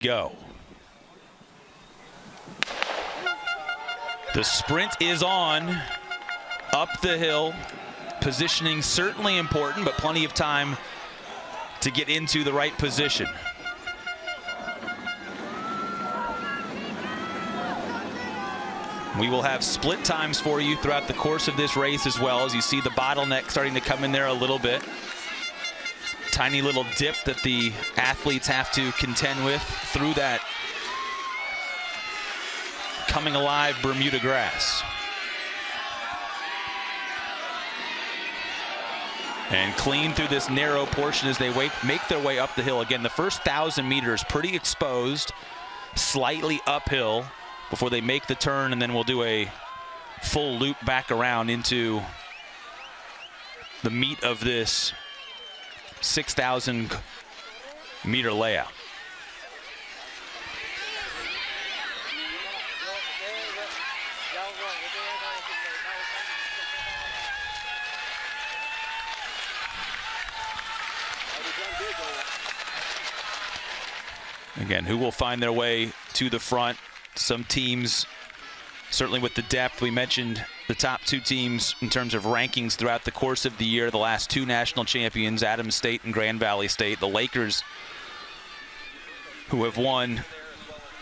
Go. The sprint is on up the hill. Positioning certainly important, but plenty of time to get into the right position. We will have split times for you throughout the course of this race, as well as you see the bottleneck starting to come in there a little bit. Tiny little dip that the athletes have to contend with through that coming alive Bermuda grass. And clean through this narrow portion as they make their way up the hill. Again, the first 1,000 meters pretty exposed, slightly uphill before they make the turn, and then we'll do a full loop back around into the meat of this 6,000 meter layout. Again, who will find their way to the front? Some teams, certainly with the depth, we mentioned the top two teams in terms of rankings throughout the course of the year, the last two national champions, Adams State and Grand Valley State. The Lakers, who have won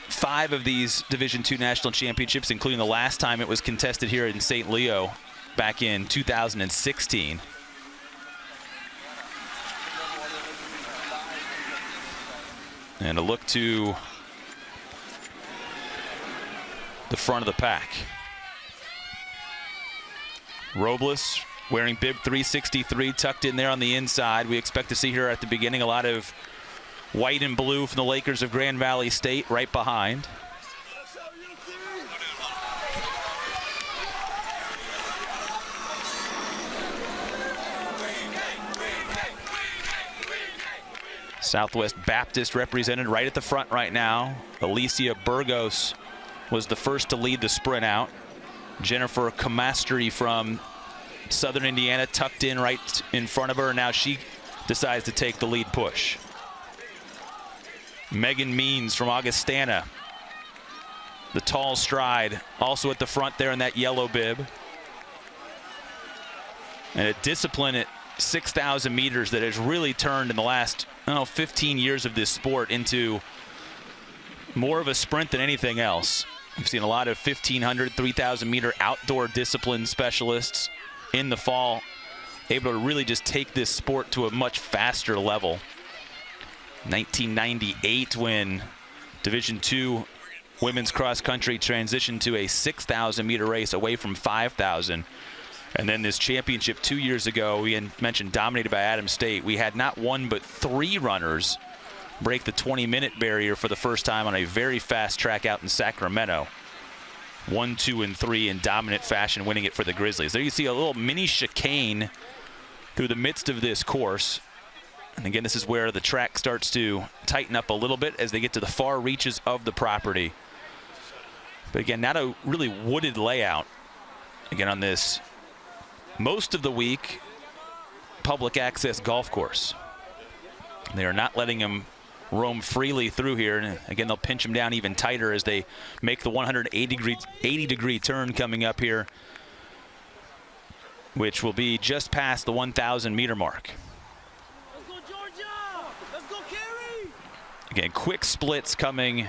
5 of these Division II national championships, including the last time it was contested here in St. Leo back in 2016. And a look to the front of the pack. Robles wearing bib 363 tucked in there on the inside. We expect to see here at the beginning a lot of white and blue from the Lakers of Grand Valley State right behind. Southwest Baptist represented right at the front right now. Alicia Burgos was the first to lead the sprint out. Jennifer Camastri from Southern Indiana tucked in right in front of her. Now she decides to take the lead push. Megan Means from Augustana, the tall stride, also at the front there in that yellow bib. And a discipline at 6,000 meters that has really turned in the last 15 years of this sport into more of a sprint than anything else. We've seen a lot of 1,500, 3,000 meter outdoor discipline specialists in the fall able to really just take this sport to a much faster level. 1998, when Division II women's cross country transitioned to a 6,000 meter race away from 5,000. And then this championship 2 years ago, we had mentioned dominated by Adams State. We had not one but 3 runners break the 20-minute barrier for the first time on a very fast track out in Sacramento. 1, 2, and 3 in dominant fashion, winning it for the Grizzlies. There you see a little mini chicane through the midst of this course. And again, this is where the track starts to tighten up a little bit as they get to the far reaches of the property. But again, not a really wooded layout. Again, on this most of the week public access golf course. They are not letting them roam freely through here. And again, they'll pinch them down even tighter as they make the 180-degree turn coming up here, which will be just past the 1,000 meter mark. Let's go, Georgia! Let's go, Kerry! Again, quick splits coming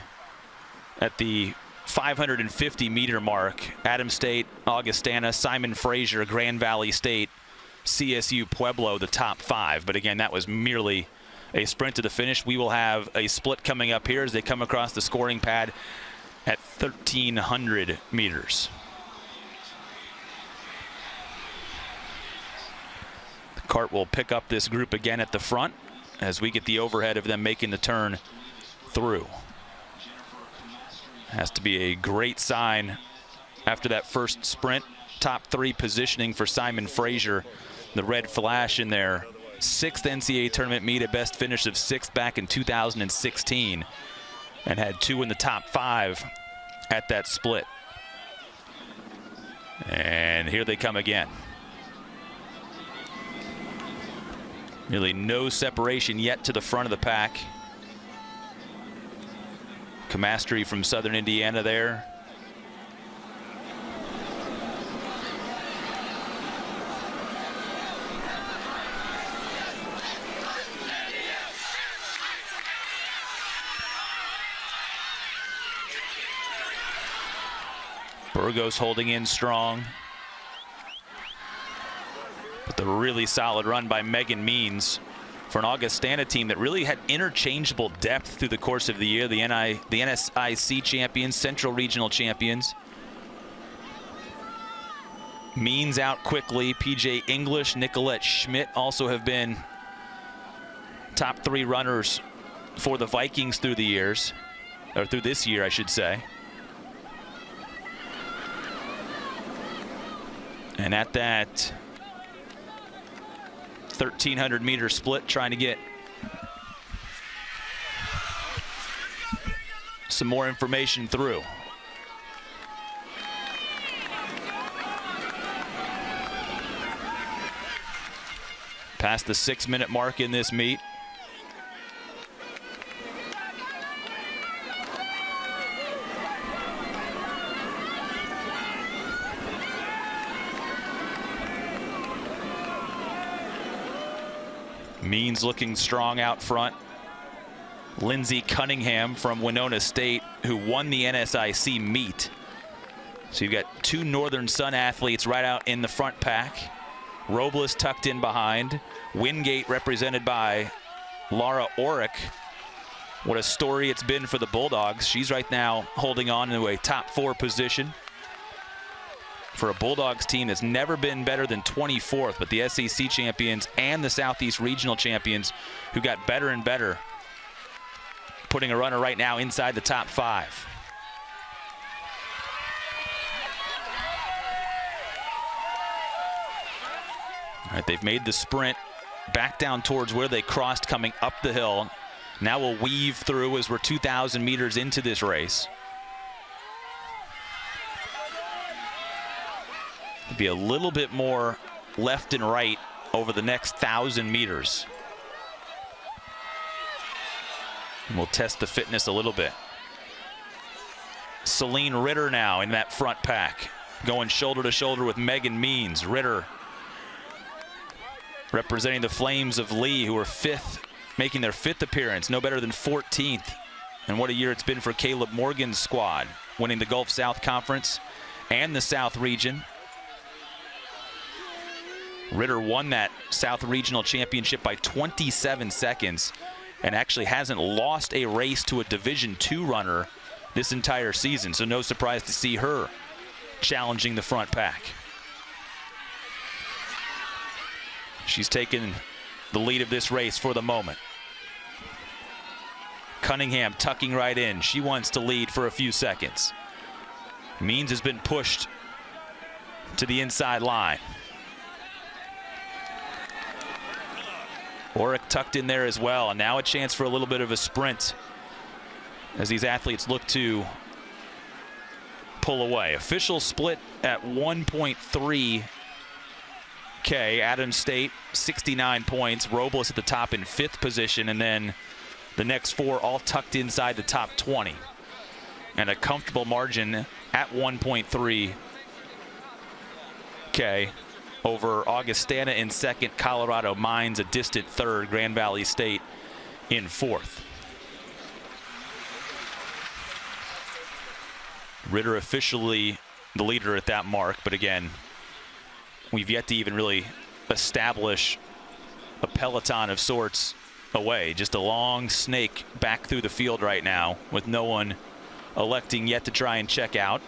at the 550 meter mark. Adams State, Augustana, Simon Fraser, Grand Valley State, CSU Pueblo, the top 5. But again, that was merely a sprint to the finish. We will have a split coming up here as they come across the scoring pad at 1,300 meters. The cart will pick up this group again at the front as we get the overhead of them making the turn through. Has to be a great sign after that first sprint. Top 3 positioning for Simon Fraser. The red flash in their 6th NCAA tournament meet, a best finish of 6th back in 2016, and had 2 in the top 5 at that split. And here they come again. Nearly no separation yet to the front of the pack. Camastri from Southern Indiana there. Burgos holding in strong. But the really solid run by Megan Means for an Augustana team that really had interchangeable depth through the course of the year. The NSIC champions, Central Regional champions. Means out quickly. PJ English, Nicolette Schmidt also have been top 3 runners for the Vikings through the years, or through this year, I should say. And at that 1,300 meter split, trying to get some more information through. Past the 6-minute mark in this meet. Means looking strong out front. Lindsey Cunningham from Winona State, who won the NSIC meet. So you've got 2 Northern Sun athletes right out in the front pack. Robles tucked in behind. Wingate represented by Laura Orrick. What a story it's been for the Bulldogs. She's right now holding on to a top 4 position for a Bulldogs team that's never been better than 24th, but the SEC champions and the Southeast Regional champions who got better and better, putting a runner right now inside the top 5. All right, they've made the sprint back down towards where they crossed coming up the hill. Now we'll weave through as we're 2,000 meters into this race. Be a little bit more left and right over the next 1,000 meters. And we'll test the fitness a little bit. Celine Ritter now in that front pack, going shoulder to shoulder with Megan Means. Ritter representing the Flames of Lee, who are 5th, making their 5th appearance, no better than 14th. And what a year it's been for Caleb Morgan's squad, winning the Gulf South Conference and the South Region. Ritter won that South Regional Championship by 27 seconds and actually hasn't lost a race to a Division II runner this entire season, so no surprise to see her challenging the front pack. She's taken the lead of this race for the moment. Cunningham tucking right in. She wants to lead for a few seconds. Means has been pushed to the inside line. Orrick tucked in there as well, and now a chance for a little bit of a sprint as these athletes look to pull away. Official split at 1.3K. Adams State 69 points. Robles at the top in 5th position, and then the next 4 all tucked inside the top 20. And a comfortable margin at 1.3K over Augustana in 2nd, Colorado Mines a distant 3rd, Grand Valley State in 4th. Ritter officially the leader at that mark, but again, we've yet to even really establish a peloton of sorts away. Just a long snake back through the field right now with no one electing yet to try and check out.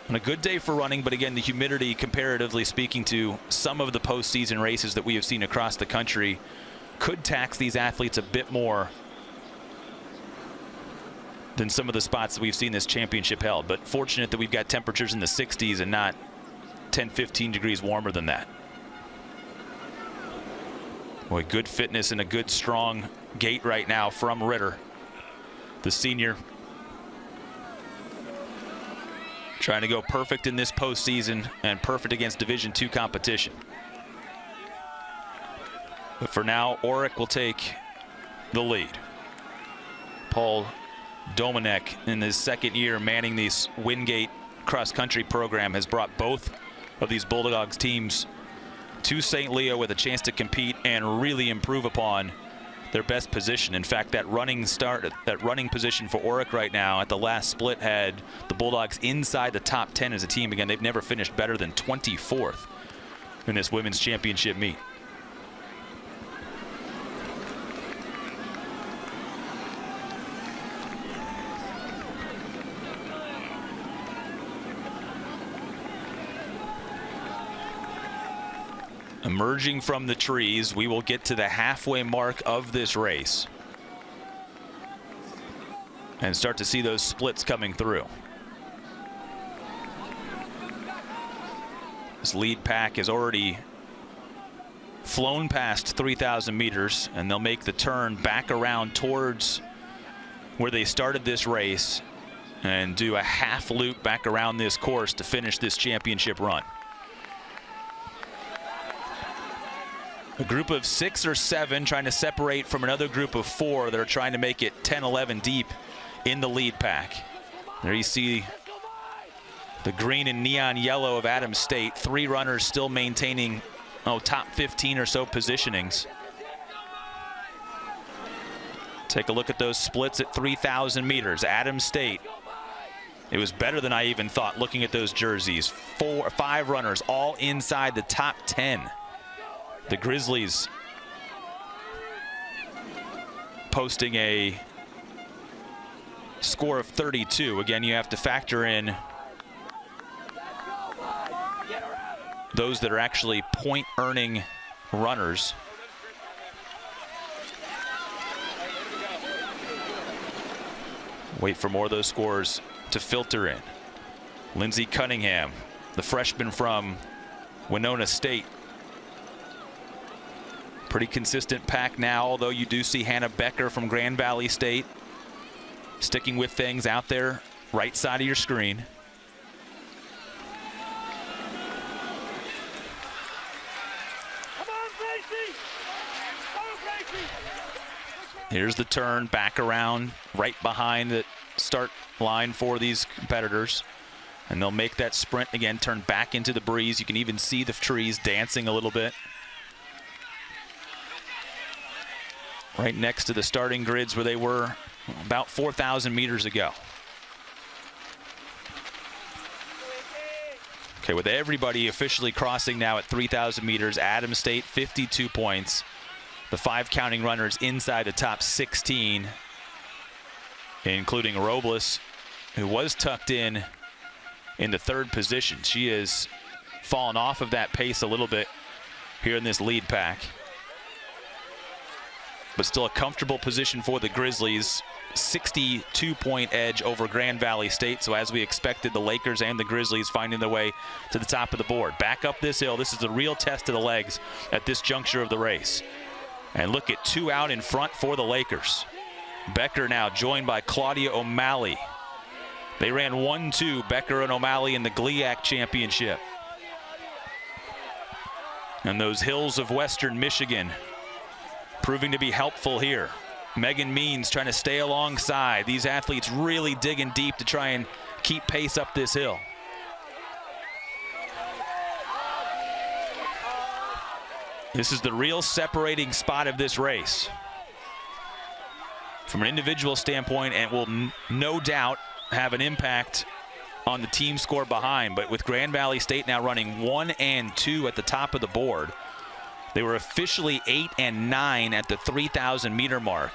On a good day for running, but again, the humidity, comparatively speaking to some of the postseason races that we have seen across the country, could tax these athletes a bit more than some of the spots that we've seen this championship held. But fortunate that we've got temperatures in the 60s and not 10, 15 degrees warmer than that. Boy, good fitness and a good strong gait right now from Ritter, the senior. Trying to go perfect in this postseason and perfect against Division II competition. But for now, Orrick will take the lead. Paul Domenech, in his second year manning this Wingate cross-country program, has brought both of these Bulldogs teams to St. Leo with a chance to compete and really improve upon their best position. In fact, that running position for Oric right now at the last split had the Bulldogs inside the top 10 as a team. Again, they've never finished better than 24th in this women's championship meet. Emerging from the trees, we will get to the halfway mark of this race and start to see those splits coming through. This lead pack has already flown past 3,000 meters, and they'll make the turn back around towards where they started this race and do a half loop back around this course to finish this championship run. A group of 6 or 7 trying to separate from another group of 4 that are trying to make it 10, 11 deep in the lead pack. There you see the green and neon yellow of Adams State. 3 runners still maintaining top 15 or so positionings. Take a look at those splits at 3,000 meters. Adams State, it was better than I even thought looking at those jerseys. 5 runners all inside the top 10. The Grizzlies posting a score of 32. Again, you have to factor in those that are actually point-earning runners. Wait for more of those scores to filter in. Lindsey Cunningham, the freshman from Winona State. Pretty consistent pack now, although you do see Hannah Becker from Grand Valley State sticking with things out there, right side of your screen. Come on, Gracie! Go, Gracie! Here's the turn back around right behind the start line for these competitors. And they'll make that sprint again, turn back into the breeze. You can even see the trees dancing a little bit. Right next to the starting grids where they were about 4,000 meters ago. Okay, with everybody officially crossing now at 3,000 meters, Adams State 52 points. The 5 counting runners inside the top 16, including Robles, who was tucked in the 3rd position. She has fallen off of that pace a little bit here in this lead pack. But still a comfortable position for the Grizzlies. 62-point edge over Grand Valley State. So as we expected, the Lakers and the Grizzlies finding their way to the top of the board. Back up this hill. This is a real test of the legs at this juncture of the race. And look at 2 out in front for the Lakers. Becker now joined by Claudia O'Malley. They ran 1-2, Becker and O'Malley, in the GLIAC championship. And those hills of Western Michigan proving to be helpful here. Megan Means trying to stay alongside. These athletes really digging deep to try and keep pace up this hill. This is the real separating spot of this race from an individual standpoint, and will no doubt have an impact on the team score behind. But with Grand Valley State now running 1 and 2 at the top of the board, they were officially 8 and 9 at the 3,000 meter mark.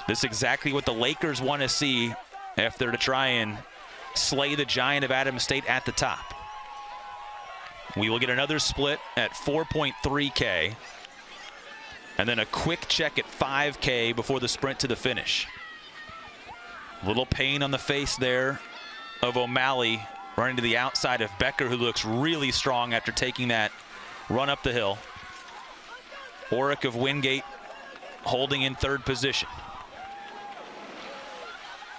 This is exactly what the Lakers want to see if they're to try and slay the giant of Adams State at the top. We will get another split at 4.3K, and then a quick check at 5K before the sprint to the finish. Little pain on the face there of O'Malley running to the outside of Becker, who looks really strong after taking that run up the hill. Oric of Wingate holding in 3rd position.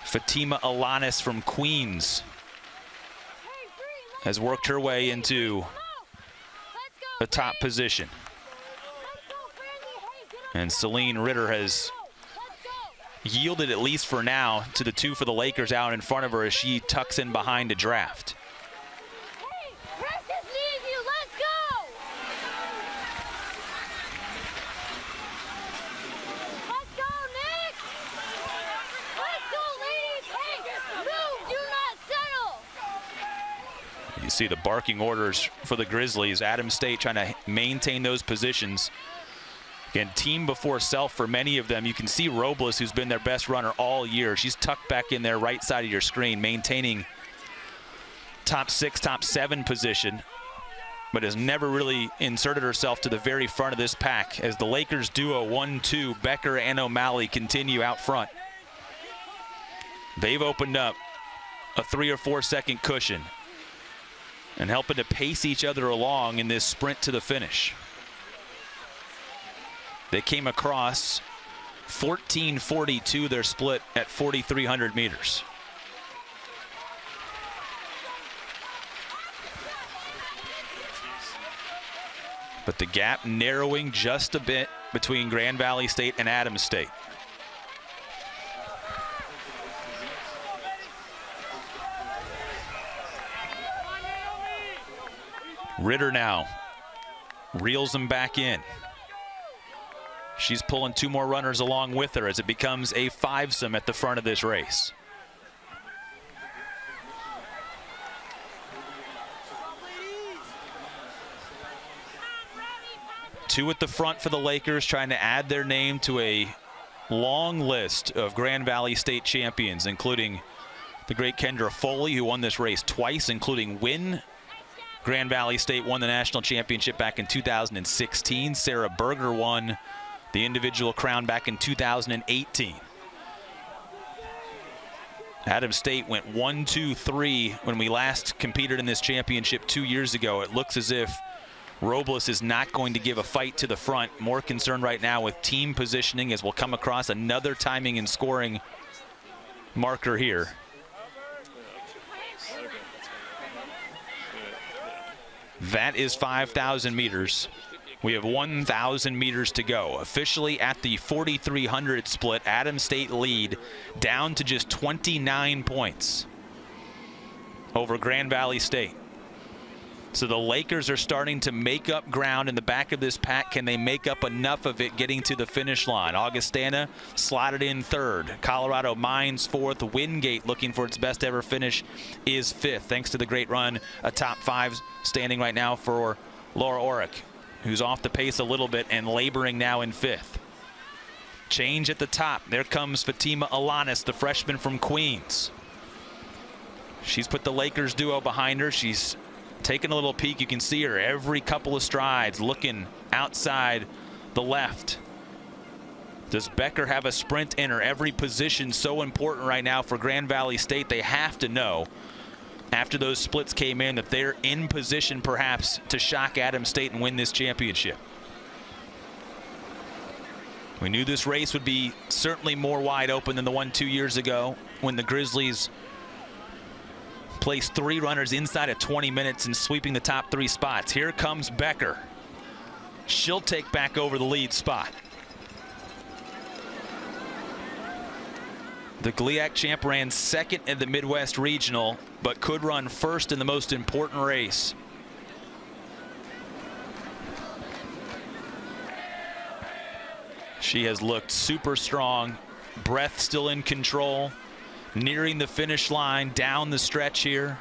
Fatima Alanis from Queens has worked her way into the top position. And Celine Ritter has yielded, at least for now, to the two for the Lakers out in front of her as she tucks in behind to draft. Hey, practice needs you. Let's go. Let's go, Nick. Let's go, ladies. Hey, move. Do not settle. You see the barking orders for the Grizzlies. Adams State trying to maintain those positions. Again, team before self for many of them. You can see Robles, who's been their best runner all year. She's tucked back in there right side of your screen, maintaining top 6, top 7 position, but has never really inserted herself to the very front of this pack as the Lakers duo 1-2, Becker and O'Malley, continue out front. They've opened up a 3 or 4 second cushion and helping to pace each other along in this sprint to the finish. They came across 14:42, their split at 4,300 meters. But the gap narrowing just a bit between Grand Valley State and Adams State. Ritter now reels them back in. She's pulling 2 more runners along with her as it becomes a 5-some at the front of this race. Two at the front for the Lakers, trying to add their name to a long list of Grand Valley State champions, including the great Kendra Foley, who won this race twice, including when Grand Valley State won the national championship back in 2016. Sarah Berger won the individual crown back in 2018. Adams State went 1-2-3 when we last competed in this championship 2 years ago. It looks as if Robles is not going to give a fight to the front. More concerned right now with team positioning, as we'll come across another timing and scoring marker here. That is 5,000 meters. We have 1,000 meters to go. Officially at the 4,300 split, Adams State lead down to just 29 points over Grand Valley State. So the Lakers are starting to make up ground in the back of this pack. Can they make up enough of it getting to the finish line? Augustana slotted in 3rd. Colorado Mines 4th. Wingate, looking for its best ever finish, is 5th, thanks to the great run. A top 5 standing right now for Laura Orrick, who's off the pace a little bit and laboring now in 5th. Change at the top. There comes Fatima Alanis, the freshman from Queens. She's put the Lakers duo behind her. She's taking a little peek. You can see her every couple of strides looking outside the left. Does Becker have a sprint in her? Every position so important right now for Grand Valley State. They have to know, after those splits came in, that they're in position perhaps to shock Adams State and win this championship. We knew this race would be certainly more wide open than the one 2 years ago when the Grizzlies placed 3 runners inside of 20 minutes and sweeping the top 3 spots. Here comes Becker. She'll take back over the lead spot. The GLIAC champ ran 2nd in the Midwest Regional, but could run 1st in the most important race. She has looked super strong, breath still in control, nearing the finish line down the stretch here.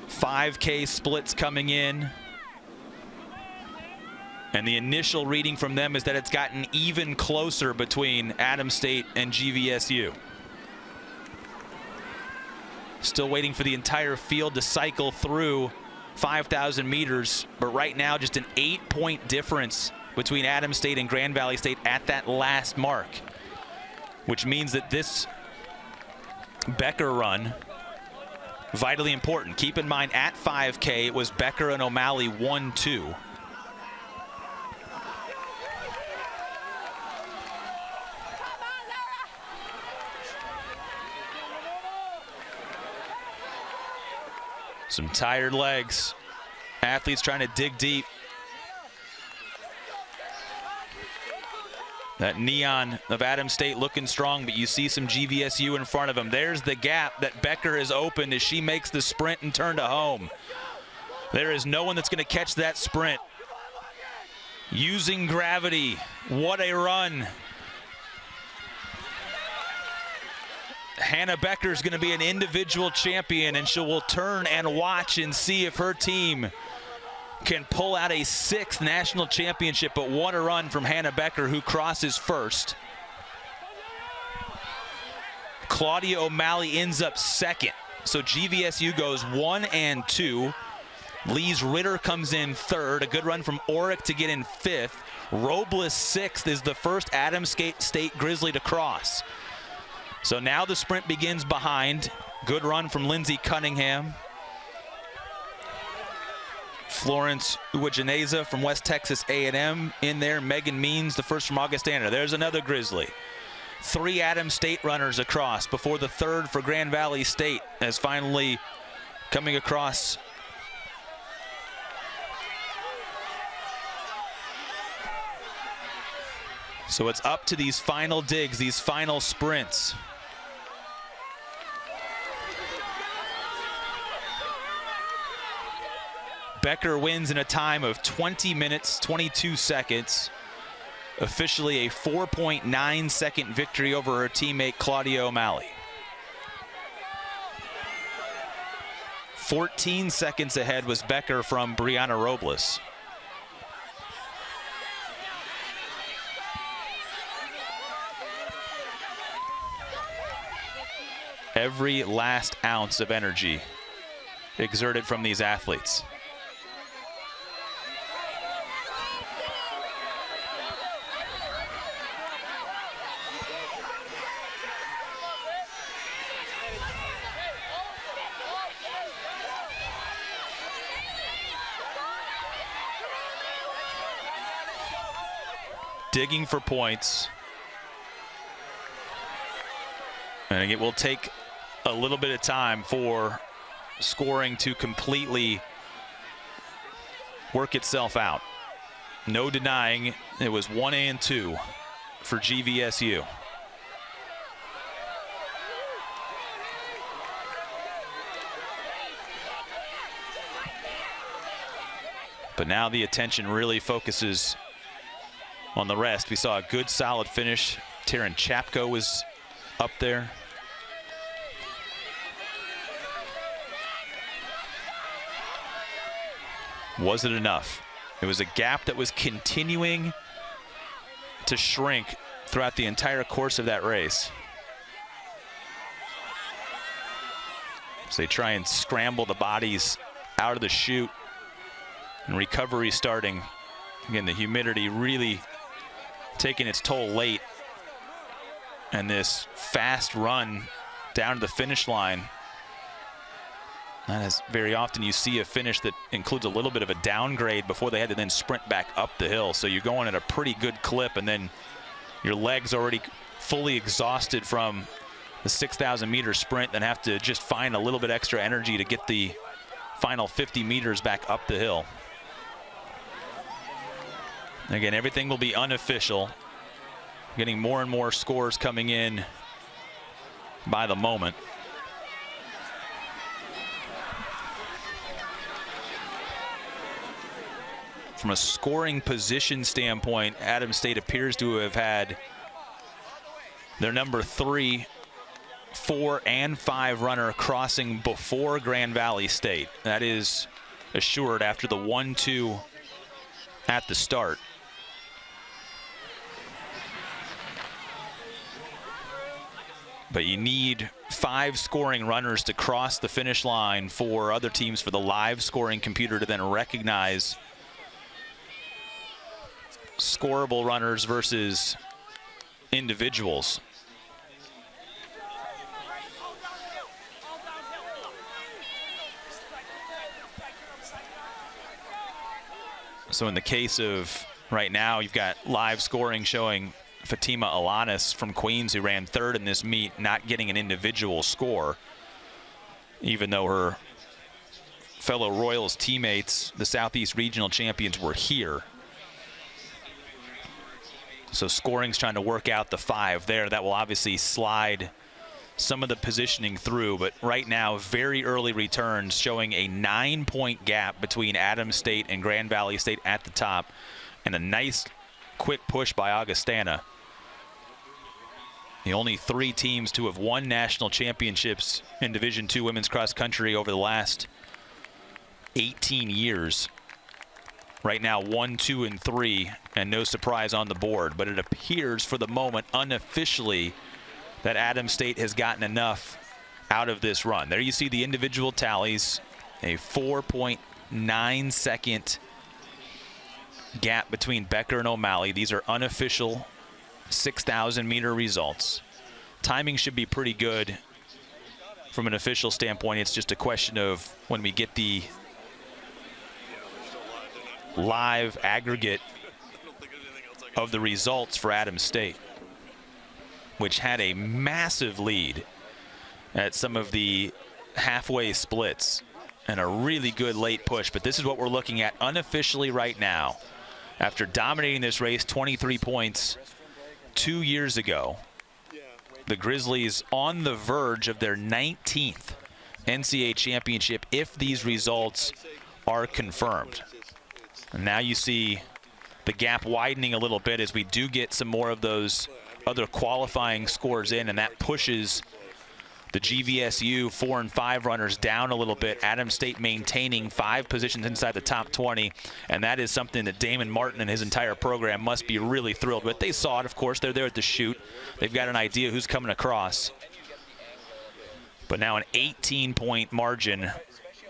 5K splits coming in. And the initial reading from them is that it's gotten even closer between Adams State and GVSU. Still waiting for the entire field to cycle through 5,000 meters, but right now just an 8-point difference between Adams State and Grand Valley State at that last mark, which means that this Becker run, vitally important. Keep in mind, at 5K, it was Becker and O'Malley 1-2. Some tired legs. Athletes trying to dig deep. That neon of Adams State looking strong, but you see some GVSU in front of him. There's the gap that Becker has opened as she makes the sprint and turn to home. There is no one that's going to catch that sprint. Using gravity. What a run. Hannah Becker is going to be an individual champion, and she will turn and watch and see if her team can pull out a 6th national championship. But what a run from Hannah Becker, who crosses first. Claudia O'Malley ends up 2nd. So GVSU goes 1 and 2. Lise Ritter comes in 3rd. A good run from Orick to get in 5th. Robles 6th is the first Adams State Grizzly to cross. So now the sprint begins behind. Good run from Lindsey Cunningham. Florence Uwajaneza from West Texas A&M in there. Megan Means, the first from Augustana. There's another Grizzly. 3 Adams State runners across before the 3rd for Grand Valley State, as finally coming across. So it's up to these final digs, these final sprints. Becker wins in a time of 20 minutes, 22 seconds. Officially a 4.9-second victory over her teammate Claudia O'Malley. 14 seconds ahead was Becker from Brianna Robles. Every last ounce of energy exerted from these athletes. Digging for points. And it will take a little bit of time for scoring to completely work itself out. No denying it was 1 and 2 for GVSU. But now the attention really focuses on the rest. We saw a good solid finish. Taryn Chapko was up there. Was it enough? It was a gap that was continuing to shrink throughout the entire course of that race. So they try and scramble the bodies out of the chute, and recovery starting. Again, the humidity really taking its toll late, and this fast run down to the finish line. That is very often you see a finish that includes a little bit of a downgrade before they had to then sprint back up the hill. So you're going at a pretty good clip, and then your legs already fully exhausted from the 6,000 meter sprint, then have to just find a little bit extra energy to get the final 50 meters back up the hill. Again, everything will be unofficial. Getting more and more scores coming in by the moment. From a scoring position standpoint, Adams State appears to have had their number 3, 4, and 5 runner crossing before Grand Valley State. That is assured after the 1-2 at the start. But you need 5 scoring runners to cross the finish line for other teams, for the live scoring computer to then recognize scoreable runners versus individuals. So in the case of right now, you've got live scoring showing Fatima Alanis from Queens, who ran 3rd in this meet, not getting an individual score, even though her fellow Royals teammates, the Southeast Regional champions, were here. So scoring's trying to work out the 5 there. That will obviously slide some of the positioning through, but right now, very early returns showing a 9-point gap between Adams State and Grand Valley State at the top, and a nice quick push by Augustana. The only 3 teams to have won national championships in Division II women's cross country over the last 18 years. Right now, 1, 2, and 3, and no surprise on the board. But it appears for the moment, unofficially, that Adams State has gotten enough out of this run. There you see the individual tallies, a 4.9 second gap between Becker and O'Malley. These are unofficial 6,000 meter results. Timing should be pretty good from an official standpoint. It's just a question of when we get the live aggregate of the results for Adams State, which had a massive lead at some of the halfway splits and a really good late push. But this is what we're looking at unofficially right now. After dominating this race 23 points 2 years ago, the Grizzlies on the verge of their 19th NCAA championship if these results are confirmed. And now you see the gap widening a little bit as we do get some more of those other qualifying scores in, and that pushes the GVSU 4 and 5 runners down a little bit. Adams State maintaining 5 positions inside the top 20, and that is something that Damon Martin and his entire program must be really thrilled with. They saw it, of course. They're there at the chute. They've got an idea who's coming across. But now an 18-point margin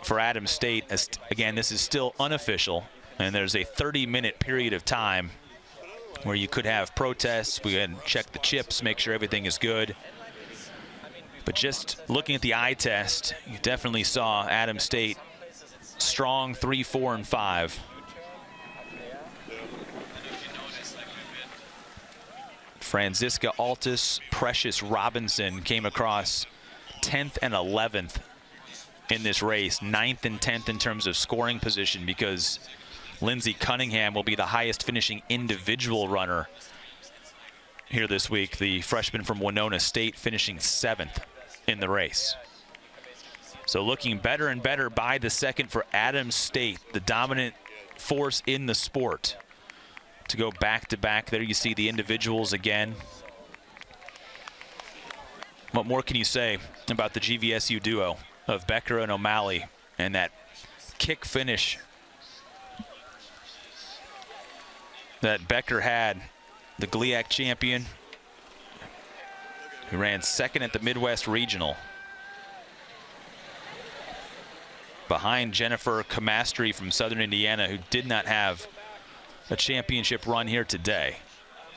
for Adams State. As, again, this is still unofficial, and there's a 30-minute period of time where you could have protests. We can check the chips, make sure everything is good. But just looking at the eye test, you definitely saw Adams State strong 3, 4, and 5. Franziska Altus, Precious Robinson came across 10th and 11th in this race, 9th and 10th in terms of scoring position, because Lindsey Cunningham will be the highest finishing individual runner here this week. The freshman from Winona State finishing 7th in the race. So looking better and better by the second for Adams State, the dominant force in the sport. To go back to back, there you see the individuals again. What more can you say about the GVSU duo of Becker and O'Malley and that kick finish that Becker had, the GLIAC champion, who ran second at the Midwest Regional, behind Jennifer Camastri from Southern Indiana, who did not have a championship run here today.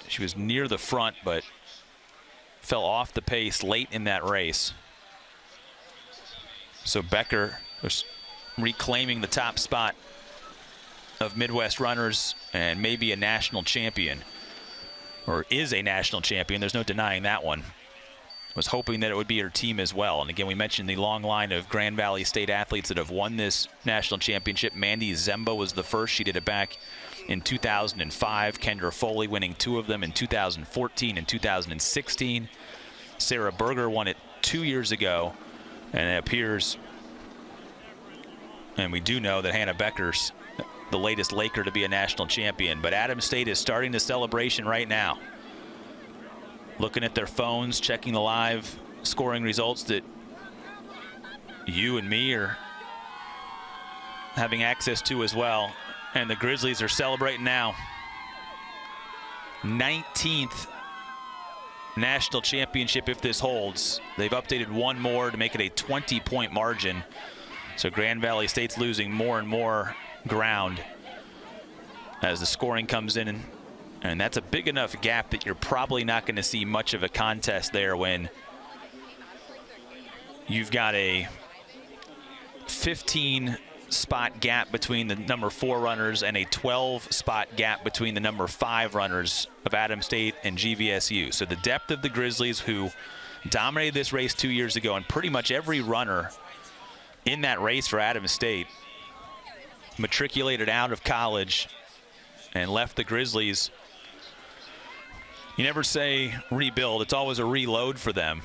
She was near the front, but fell off the pace late in that race. So Becker was reclaiming the top spot of Midwest runners and maybe a national champion, or is a national champion. There's no denying that one. Was hoping that it would be her team as well. And again, we mentioned the long line of Grand Valley State athletes that have won this national championship. Mandy Zemba was the first. She did it back in 2005. Kendra Foley winning 2 of them in 2014 and 2016. Sarah Berger won it 2 years ago. And it appears, and we do know that Hannah Becker's the latest Laker to be a national champion. But Adams State is starting the celebration right now. Looking at their phones, checking the live scoring results that you and me are having access to as well. And the Grizzlies are celebrating now. 19th national championship if this holds. They've updated one more to make it a 20-point margin. So Grand Valley State's losing more and more ground as the scoring comes in. And that's a big enough gap that you're probably not going to see much of a contest there when you've got a 15-spot gap between the number 4 runners and a 12-spot gap between the number 5 runners of Adams State and GVSU. So the depth of the Grizzlies, who dominated this race 2 years ago, and pretty much every runner in that race for Adams State matriculated out of college and left the Grizzlies You never say rebuild. It's always a reload for them.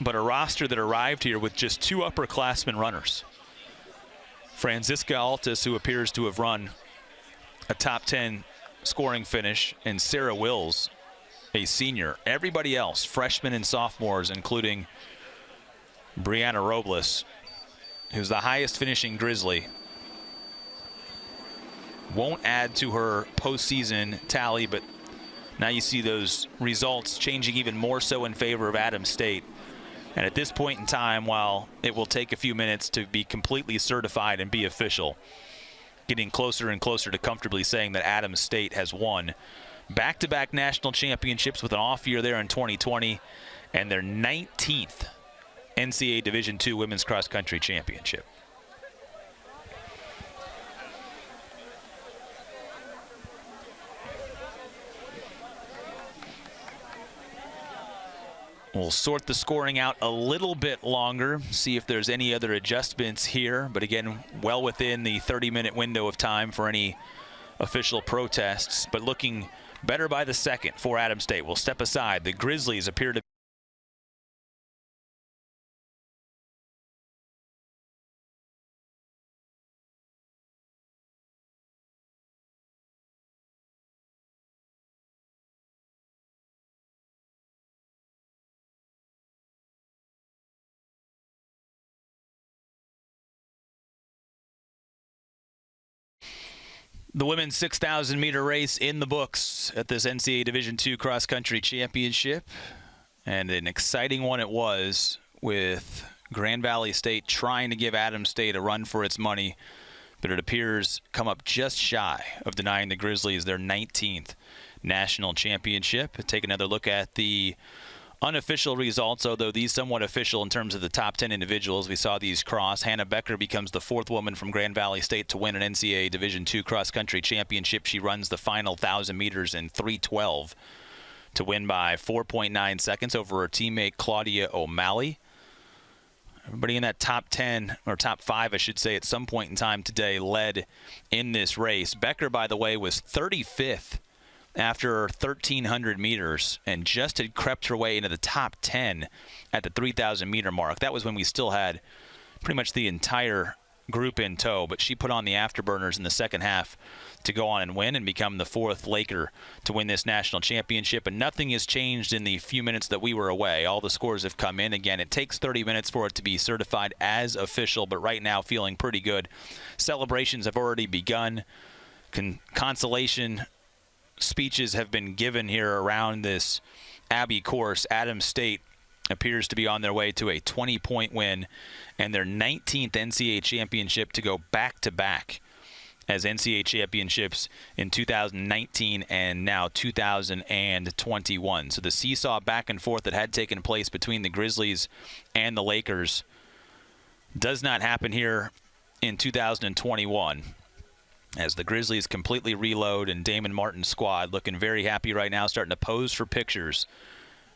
But a roster that arrived here with just 2 upperclassmen runners. Franziska Altus, who appears to have run a top 10 scoring finish, and Sarah Wills, a senior. Everybody else, freshmen and sophomores, including Brianna Robles, who's the highest finishing Grizzly. Won't add to her postseason tally, but now you see those results changing even more so in favor of Adams State. And at this point in time, while it will take a few minutes to be completely certified and be official, getting closer and closer to comfortably saying that Adams State has won back-to-back national championships with an off year there in 2020 and their 19th NCAA Division II Women's Cross Country Championship. We'll sort the scoring out a little bit longer, see if there's any other adjustments here. But again, well within the 30-minute window of time for any official protests. But looking better by the second for Adams State. We'll step aside. The Grizzlies appear to the women's 6,000-meter race in the books at this NCAA Division II Cross Country Championship. And an exciting one it was, with Grand Valley State trying to give Adams State a run for its money. But it appears come up just shy of denying the Grizzlies their 19th national championship. Take another look at the unofficial results, although these somewhat official in terms of the top 10 individuals. We saw these cross. Hannah Becker becomes the 4th woman from Grand Valley State to win an NCAA Division II cross-country championship. She runs the final 1,000 meters in 3:12 to win by 4.9 seconds over her teammate Claudia O'Malley. Everybody in that top 10, or top 5, I should say, at some point in time today led in this race. Becker, by the way, was 35th after 1,300 meters and just had crept her way into the top 10 at the 3,000-meter mark. That was when we still had pretty much the entire group in tow, but she put on the afterburners in the second half to go on and win and become the 4th Laker to win this national championship. And nothing has changed in the few minutes that we were away. All the scores have come in. Again, it takes 30 minutes for it to be certified as official, but right now feeling pretty good. Celebrations have already begun. Consolation speeches have been given here around this Abbey course. Adams State appears to be on their way to a 20-point win and their 19th NCAA championship to go back-to-back as NCAA championships in 2019 and now 2021. So the seesaw back and forth that had taken place between the Grizzlies and the Lakers does not happen here in 2021. As the Grizzlies completely reload, and Damon Martin's squad looking very happy right now, starting to pose for pictures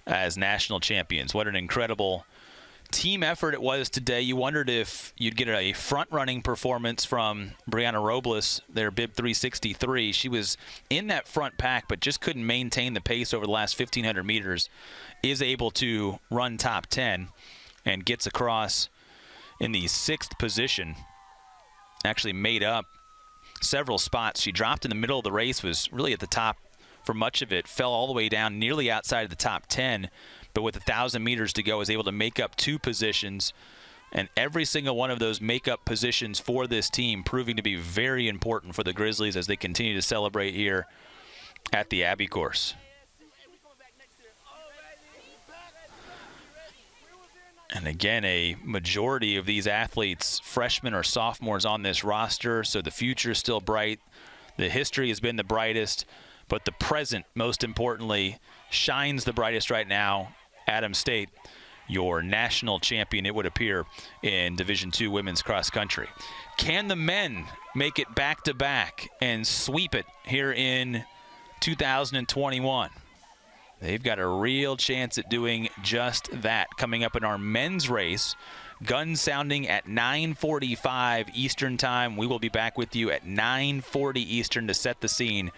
as national champions. What an incredible team effort it was today. You wondered if you'd get a front-running performance from Brianna Robles, their bib 363. She was in that front pack, but just couldn't maintain the pace over the last 1,500 meters. Is able to run top 10 and gets across in the 6th position. Actually made up several spots. She dropped in the middle of the race, was really at the top for much of it, fell all the way down nearly outside of the top 10, but with 1,000 meters to go was able to make up 2 positions, and every single one of those make-up positions for this team proving to be very important for the Grizzlies as they continue to celebrate here at the Abbey course. And again, a majority of these athletes, freshmen or sophomores on this roster, so the future is still bright. The history has been the brightest, but the present, most importantly, shines the brightest right now. Adams State, your national champion, it would appear, in Division II women's cross country. Can the men make it back-to-back and sweep it here in 2021? they've got a real chance at doing just that. Coming up in our men's race, guns sounding at 9:45 Eastern time. We will be back with you at 9:40 Eastern to set the scene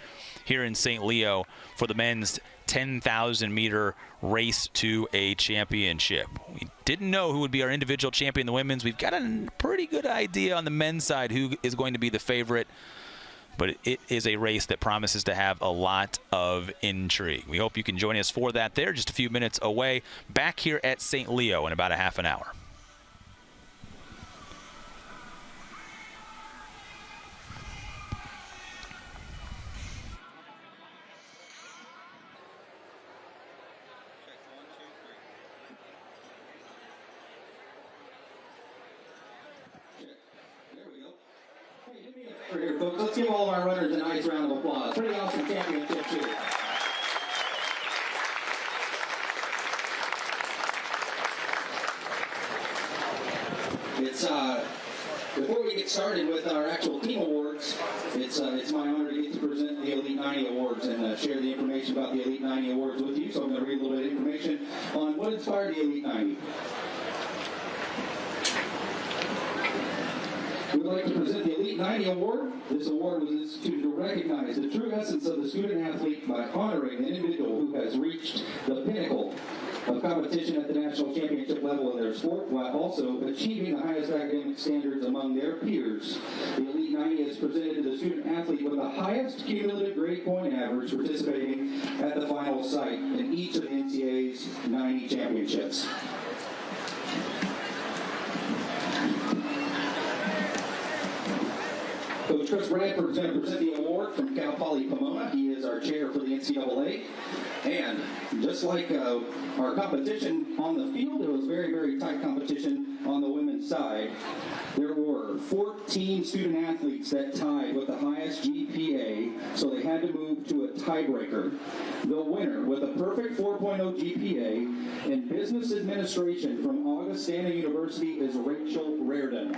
here in St. Leo for the men's 10,000-meter race to a championship. We didn't know who would be our individual champion in the women's. We've got a pretty good idea on the men's side who is going to be the favorite, but it is a race that promises to have a lot of intrigue. We hope you can join us for that there, just a few minutes away, back here at St. Leo in about a half an hour. Here, folks. Let's give all of our runners a nice round of applause. Pretty awesome championship here. It's before we get started with our actual team awards, it's my honor to get to present the Elite 90 Awards and share the information about the Elite 90 Awards with you. So I'm going to read a little bit of information on what inspired the Elite 90. We'd like to present the Elite 90 Award. This award was instituted to recognize the true essence of the student athlete by honoring an individual who has reached the pinnacle of competition at the national championship level in their sport while also achieving the highest academic standards among their peers. The Elite 90 is presented to the student athlete with the highest cumulative grade point average participating at the final site in each of the NCAA's 90 championships. Coach Chris Bradford is going to present the award from Cal Poly Pomona. He is our chair for the NCAA. And just like our competition on the field, it was very, very tight competition on the women's side. There were 14 student athletes that tied with the highest GPA, so they had to move to a tiebreaker. The winner with a perfect 4.0 GPA in business administration from Augustana University is Rachel Reardon.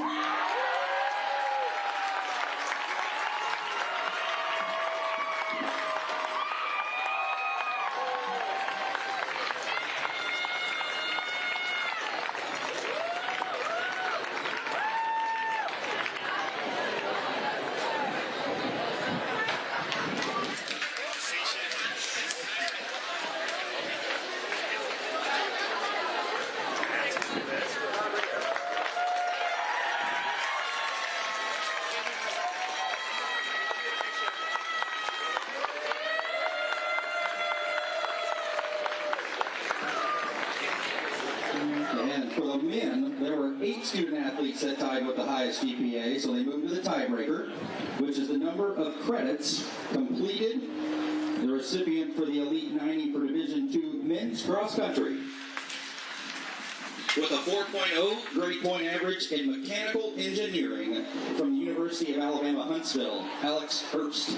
And for the men, there were 8 student athletes that tied with the highest GPA, so they moved to the tiebreaker, which is the number of credits completed. The recipient for the Elite 90 for Division II men's cross country. With a 4.0 grade point average in mechanical engineering from the University of Alabama, Huntsville, Alex Herbst.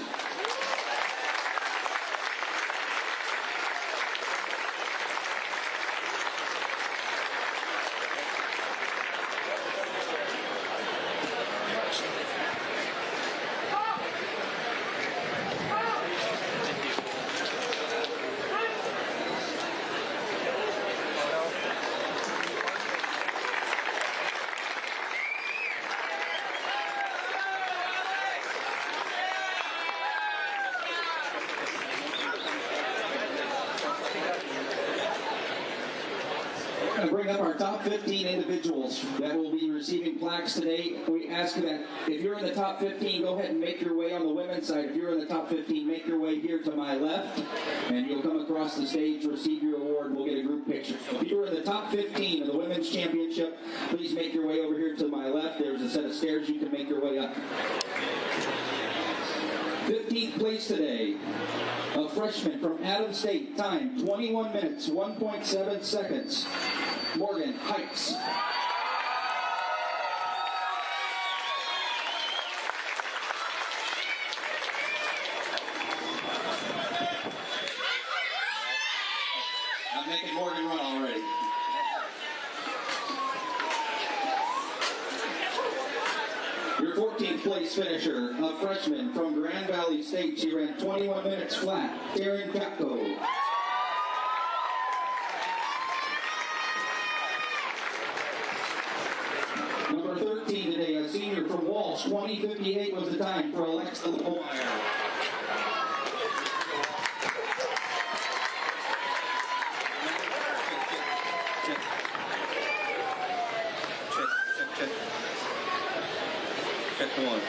We're going to bring up our top 15 individuals that will be receiving plaques today. We ask that if you're in the top 15, go ahead and make your way on the women's side. If you're in the top 15, make your way here to my left, and you'll come across the stage to receive your award. We'll get a group picture. If you're in the top 15 of the women's championship, please make your way over here to my left. There's a set of stairs you can make your way up. 15th place today, a freshman from Adams State, time 21 minutes, 1.7 seconds, Morgan Heights. I'm making Morgan run already. Your 14th place finisher, a freshman from Grand Valley State. She ran 21 minutes flat, Taryn Capco. falls. 20:58 was the time for Alexa Lepomeyer. Check one.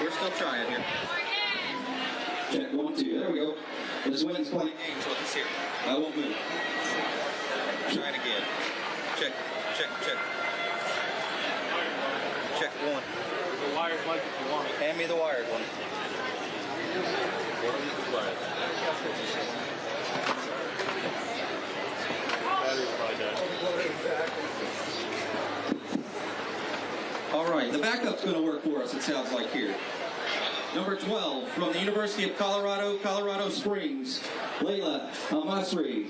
We're still trying here. Check 1, 2. There we go. This women's playing game, so it's here. I won't move. Trying again. Check. Check 1. The wired mic if you want it. Hand me the wired one. Battery's probably dead. All right, the backup's going to work for us, it sounds like here. Number 12, from the University of Colorado, Colorado Springs, Layla Almasri.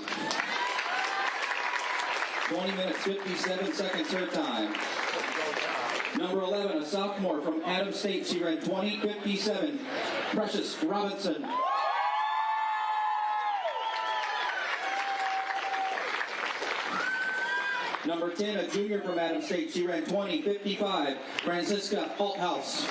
20 minutes, 57 seconds her time. Number 11, a sophomore from Adams State. She ran 20:57. Precious Robinson. Number 10, a junior from Adams State. She ran 20:55. Francisca Althouse.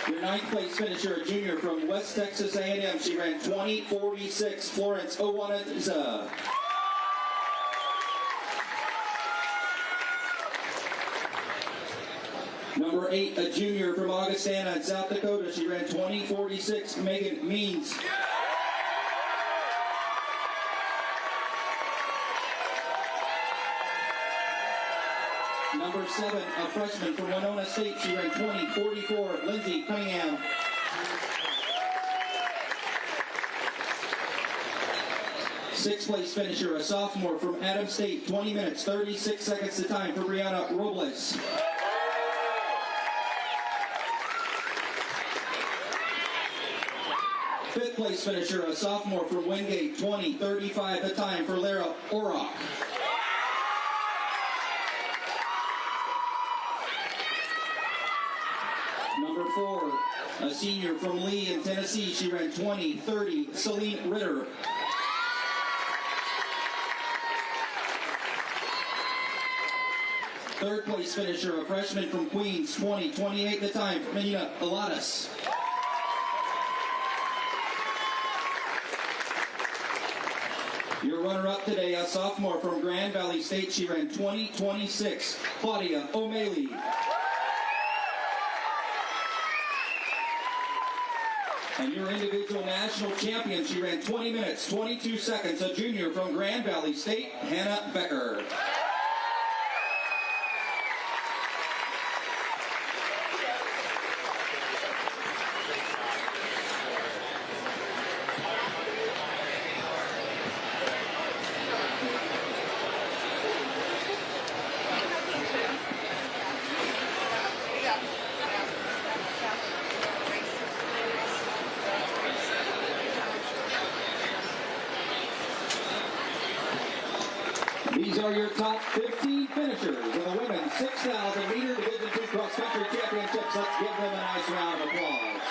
Your 9th place finisher, a junior from West Texas A&M. She ran 20:46. Florence Owaneza. Number 8, a junior from Augustana in South Dakota. She ran 20:46. Megan Means. Number 7, a freshman from Winona State. She ran 20:44. Lindsay Cunningham. Sixth place finisher, a sophomore from Adams State. 20 minutes, 36 seconds to time for Brianna Robles. Fifth place finisher, a sophomore from Wingate. 20:35 the time for Lara Orrock. Number 4, a senior from Lee in Tennessee. She ran 20:30. Celine Ritter. Third place finisher, a freshman from Queens. 20:28 the time for Mina Alatas. Your runner-up today, a sophomore from Grand Valley State. She ran 20:26. Claudia O'Malley. And your individual national champion, she ran 20 minutes, 22 seconds, a junior from Grand Valley State, Hannah Becker. These are your top 15 finishers of the women's 6,000 meter Division II cross country championships. Let's give them a nice round of applause.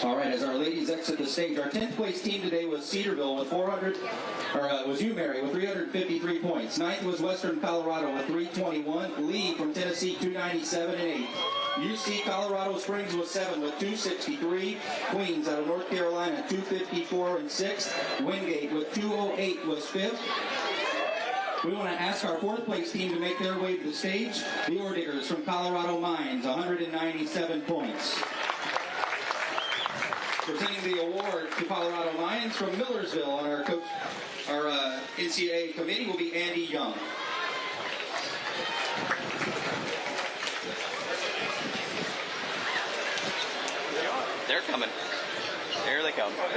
All right, as our ladies exit the stage, our 10th place team today was Cedarville with was UMary with 353 points. 9th was Western Colorado with 321. Lee from Tennessee 297 and 8. UC Colorado Springs was 7 with 263. Queens out of North Carolina 254 and 6th. Wingate with 208 was 5th. We want to ask our 4th place team to make their way to the stage. The Ore Diggers from Colorado Mines, 197 points. Presenting the award to Colorado Mines from Millersville on our NCAA committee will be Andy Young. They're coming. There they come. All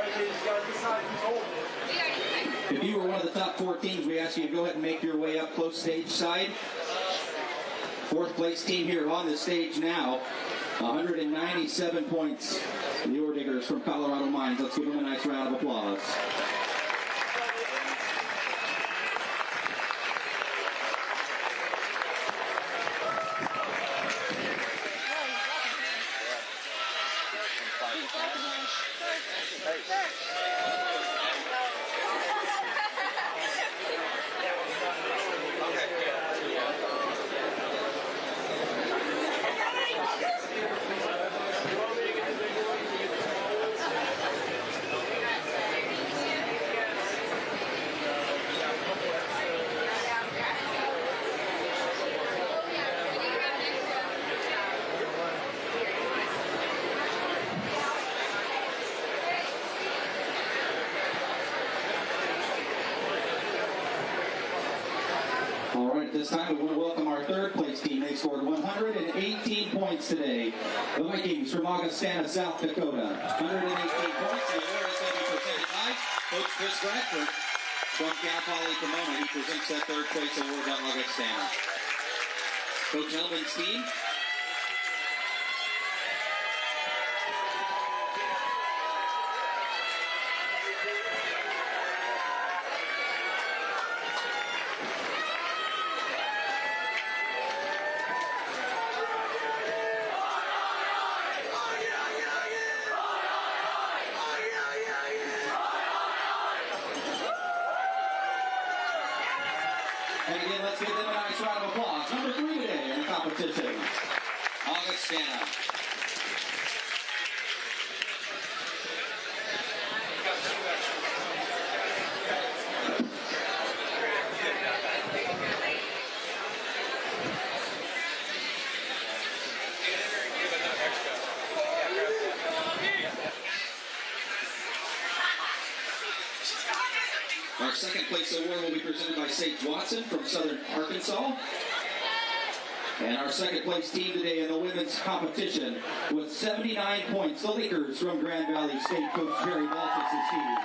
right, you just got to decide who's holding it. If you were one of the top 4 teams, we ask you to go ahead and make your way up close stage side. 4th place team here on the stage now. 197 points. The Ore Diggers from Colorado Mines. Let's give them a nice round of applause. At this time, we want to welcome our 3rd place team. They scored 118 points today. The Vikings from Augustana, South Dakota. 118 points. The award is going to be presented by Coach Chris Bradford from Cal Poly Pomona. He presents that 3rd place award at Augustana. Coach Hellman's team. And again, let's give them a nice round of applause. Number 3 today in the competition, Augustana. Our 2nd place award will be presented by Sage Watson from Southern Arkansas. And our 2nd place team today in the women's competition with 79 points, the Lakers from Grand Valley State, Coach Jerry Maltis' team.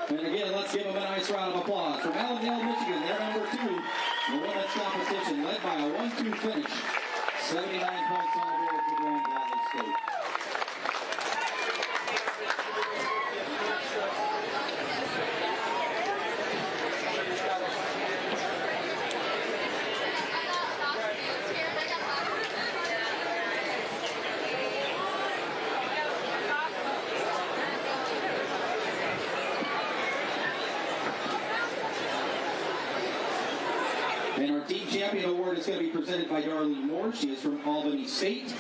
And again, let's give them a nice round of applause. From Allendale, Michigan, they're number 2 in the women's competition, led by a 1-2 finish. 79 points on the board for Grand Valley State. And our team champion award is going to be presented by Darlene Moore. She is from Albany State.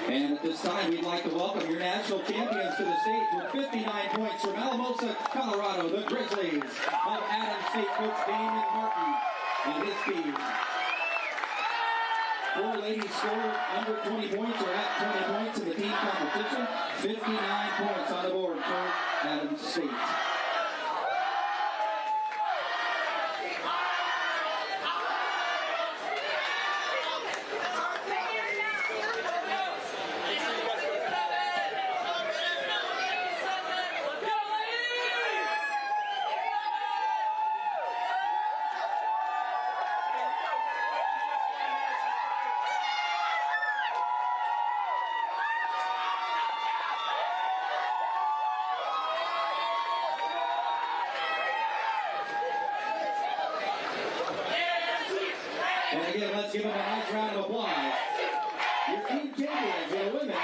And at this time, we'd like to welcome your national champions to the stage with 59 points from Alamosa, Colorado, the Grizzlies of Adams State coach Damon Martin and his team. 4 ladies scored under 20 points or at 20 points in the team competition. 59 points on the board for Adams State. And again, let's give them a nice round of applause. Your team champions in the women.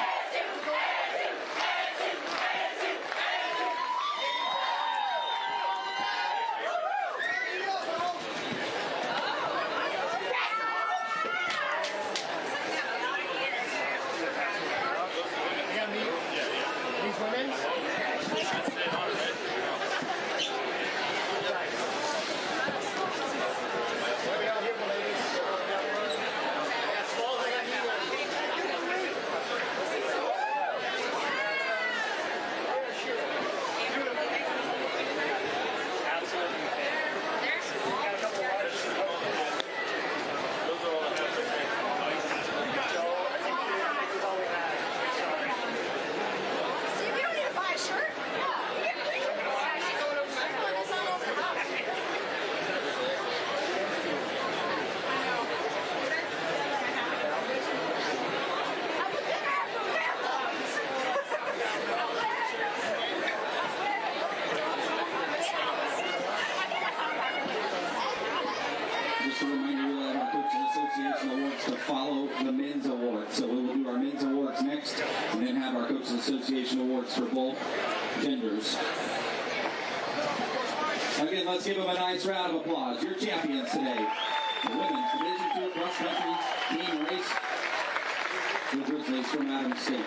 just a reminder, we'll have our Coaches Association Awards to follow the men's awards. So we will do our men's awards next, and then have our Coaches Association Awards for both genders. Again, let's give them a nice round of applause. Your champions today, the women's Division II cross country team race, the Grizzlies from Adams State.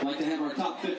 I'd like to have our top 50.